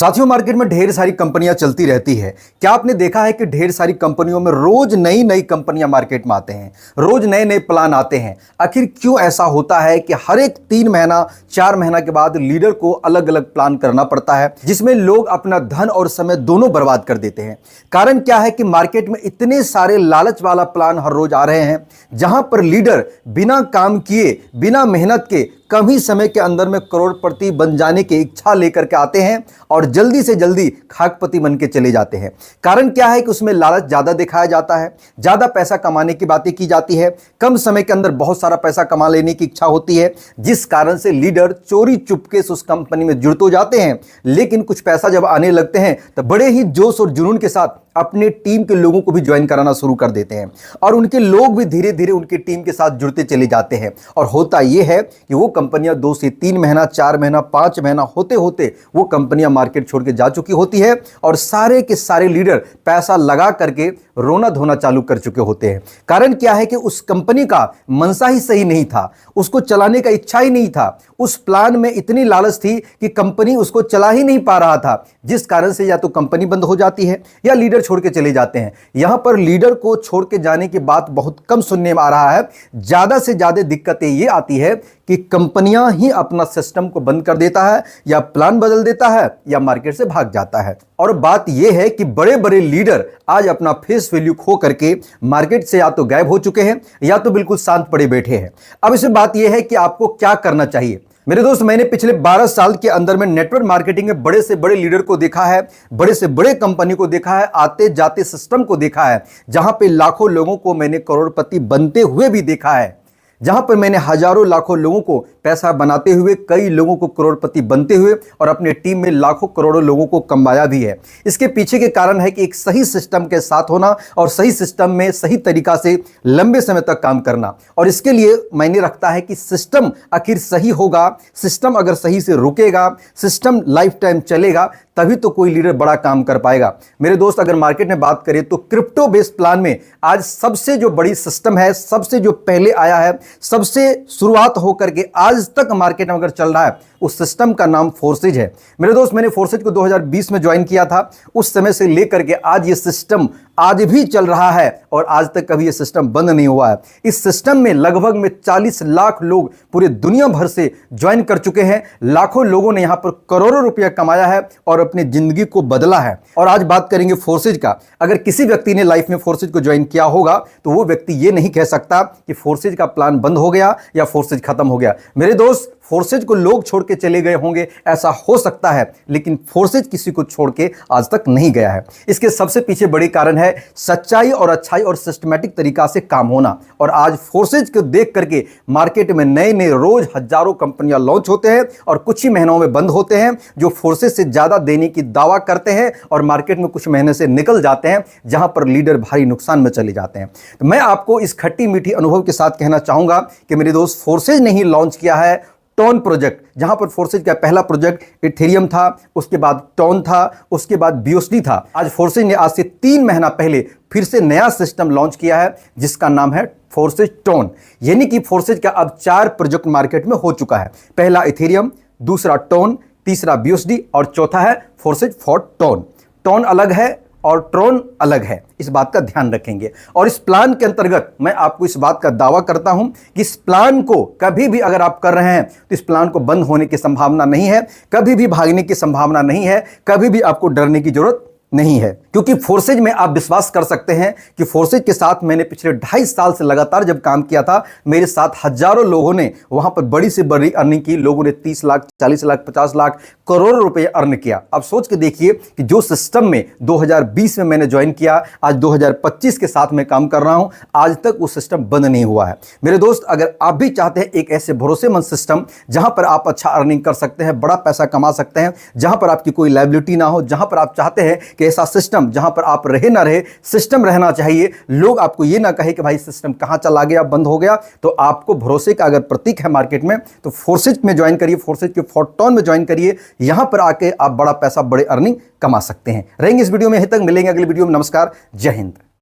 साथियों, मार्केट में ढेर सारी कंपनियां चलती रहती है। क्या आपने देखा है कि ढेर सारी कंपनियों में रोज नई नई कंपनियां मार्केट में आते हैं, रोज नए नए प्लान आते हैं। आखिर क्यों ऐसा होता है कि हर एक 3 महीना 4 महीना के बाद लीडर को अलग अलग प्लान करना पड़ता है, जिसमें लोग अपना धन और समय दोनों बर्बाद कर देते हैं। कारण क्या है कि मार्केट में इतने सारे लालच वाला प्लान हर रोज आ रहे हैं, जहां पर लीडर बिना काम किए, बिना मेहनत के कम ही समय के अंदर में करोड़पति बन जाने की इच्छा लेकर के आते हैं और जल्दी से जल्दी खाकपति बन के चले जाते हैं। कारण क्या है कि उसमें लालच ज्यादा दिखाया जाता है, ज्यादा पैसा कमाने की बातें की जाती है, कम समय के अंदर बहुत सारा पैसा कमा लेने की इच्छा होती है, जिस कारण से लीडर चोरी चुपके से उस कंपनी में जुड़ तो जाते हैं, लेकिन कुछ पैसा जब आने लगते हैं तो बड़े ही जोश और जुनून के साथ अपने टीम के लोगों को भी ज्वाइन कराना शुरू कर देते हैं और उनके लोग भी धीरे धीरे उनकी टीम के साथ जुड़ते चले जाते हैं। और होता यह है कि वो कंपनियां 2 से 3 महीना 4 महीना 5 महीना होते होते वो कंपनियां मार्केट छोड़ के जा चुकी होती है और सारे के सारे लीडर पैसा लगा करके रोना धोना चालू कर चुके होते हैं। कारण क्या है कि उस कंपनी का मनसा ही सही नहीं था, उसको चलाने का इच्छा ही नहीं था, उस प्लान में इतनी लालच थी कि कंपनी उसको चला ही नहीं पा रहा था, जिस कारण से या तो कंपनी बंद हो जाती है या लीडर छोड़ के चले जाते हैं। यहां पर लीडर को छोड़ के जाने की बात बहुत कम सुनने में आ रहा है। ज्यादा से ज्यादा दिक्कतें ये आती है कि कंपनियां ही अपना सिस्टम को बंद कर देता है या प्लान बदल देता है या मार्केट से भाग जाता है। और बात यह है कि बड़े बड़े लीडर आज अपना फेस वैल्यू खो करके मार्केट से या तो गायब हो चुके हैं या तो बिल्कुल शांत पड़े बैठे हैं। अब इसमें बात यह है कि आपको क्या करना चाहिए। मेरे दोस्त, मैंने पिछले 12 साल के अंदर में नेटवर्क मार्केटिंग में बड़े से बड़े लीडर को देखा है, बड़े से बड़े कंपनी को देखा है, आते जाते सिस्टम को देखा है, जहां पे लाखों लोगों को मैंने करोड़पति बनते हुए भी देखा है, जहां पर मैंने हजारों लाखों लोगों को पैसा बनाते हुए, कई लोगों को करोड़पति बनते हुए और अपने टीम में लाखों करोड़ों लोगों को कमाया भी है। इसके पीछे के कारण है कि एक सही सिस्टम के साथ होना और सही सिस्टम में सही तरीका से लंबे समय तक काम करना। और इसके लिए मायने रखता है कि सिस्टम आखिर सही होगा, सिस्टम अगर सही से रुकेगा, सिस्टम लाइफ टाइम चलेगा, तभी तो कोई लीडर बड़ा काम कर पाएगा। मेरे दोस्त, अगर मार्केट में बात करें तो क्रिप्टो बेस्ड प्लान में आज सबसे जो बड़ी सिस्टम है, सबसे जो पहले आया है, सबसे शुरुआत होकर के आज तक मार्केट में अगर चल रहा है, उस सिस्टम का नाम फोर्सेज है। मेरे दोस्त, मैंने फोर्सेज को 2020 में ज्वाइन किया था। उस समय से लेकर के आज ये सिस्टम आज भी चल रहा है और आज तक कभी ये सिस्टम बंद नहीं हुआ है। इस सिस्टम में लगभग में 40 लाख लोग पूरे दुनिया भर से ज्वाइन कर चुके हैं। लाखों लोगों ने यहां पर करोड़ों रुपया कमाया है और अपनी जिंदगी को बदला है। और आज बात करेंगे फोर्सेज का। अगर किसी व्यक्ति ने लाइफ में फोर्सेज को ज्वाइन किया होगा तो वो व्यक्ति ये नहीं कह सकता कि फोर्सेज का प्लान बंद हो गया या फोर्सेज खत्म हो गया। मेरे दोस्त, फोर्सेज को लोग छोड़ के चले गए होंगे, ऐसा हो सकता है, लेकिन फोर्सेज किसी को छोड़ के आज तक नहीं गया है। इसके सबसे पीछे बड़ी कारण है सच्चाई और अच्छाई और सिस्टमैटिक तरीका से काम होना। और आज फोर्सेज को देख करके मार्केट में नए नए रोज हजारों कंपनियां लॉन्च होते हैं और कुछ ही महीनों में बंद होते हैं, जो फोर्सेज से ज्यादा देने की दावा करते हैं और मार्केट में कुछ महीने से निकल जाते हैं, जहां पर लीडर भारी नुकसान में चले जाते हैं। तो मैं आपको इस खट्टी मीठी अनुभव के साथ कहना चाहूंगा कि मेरे दोस्त, फोर्सेज ने ही लॉन्च किया है टोन प्रोजेक्ट, जहां पर फोर्सेज का पहला प्रोजेक्ट इथेरियम था, उसके बाद टोन था, उसके बाद बीओएसडी था। आज फोर्सेज ने आज से 3 महीना पहले फिर से नया सिस्टम लॉन्च किया है, जिसका नाम है फोर्सेज टोन। यानी कि फोर्सेज का अब 4 प्रोजेक्ट मार्केट में हो चुका है। पहला इथेरियम, दूसरा टोन, तीसरा बीओएसडी और चौथा है फोर्सेज फॉर टोन। टोन अलग है और ट्रोन अलग है, इस बात का ध्यान रखेंगे। और इस प्लान के अंतर्गत मैं आपको इस बात का दावा करता हूं कि इस प्लान को कभी भी अगर आप कर रहे हैं तो इस प्लान को बंद होने की संभावना नहीं है, कभी भी भागने की संभावना नहीं है, कभी भी आपको डरने की जरूरत नहीं है। क्योंकि फोर्सेज में आप विश्वास कर सकते हैं कि फोर्सेज के साथ मैंने पिछले 2.5 साल से लगातार जब काम किया था, मेरे साथ हजारों लोगों ने वहां पर बड़ी से बड़ी अर्निंग की। लोगों ने 30 लाख, 40 लाख, 50 लाख, करोड़ों रुपए अर्न किया। अब सोच के देखिए कि जो सिस्टम में 2020 में मैंने ज्वाइन किया, आज 2025 के साथ मैं काम कर रहा हूं, आज तक वो सिस्टम बंद नहीं हुआ है। मेरे दोस्त, अगर आप भी चाहते हैं एक ऐसे भरोसेमंद सिस्टम जहां पर आप अच्छा अर्निंग कर सकते हैं, बड़ा पैसा कमा सकते हैं, जहां पर आपकी कोई लायबिलिटी ना हो, जहां पर आप चाहते हैं कि ऐसा सिस्टम जहां पर आप रहे ना रहे, सिस्टम रहना चाहिए, लोग आपको ये ना कहे कि भाई सिस्टम कहां चला गया, बंद हो गया, तो आपको भरोसे का अगर प्रतीक है मार्केट में तो फोर्सेज में ज्वाइन करिए, फोर्सेज के फोर्टोन में ज्वाइन करिए। यहां पर आके आप बड़ा पैसा, बड़े अर्निंग कमा सकते हैं। रहेंगे इस वीडियो में, यहीं तक मिलेंगे अगली वीडियो में। नमस्कार, जय हिंद।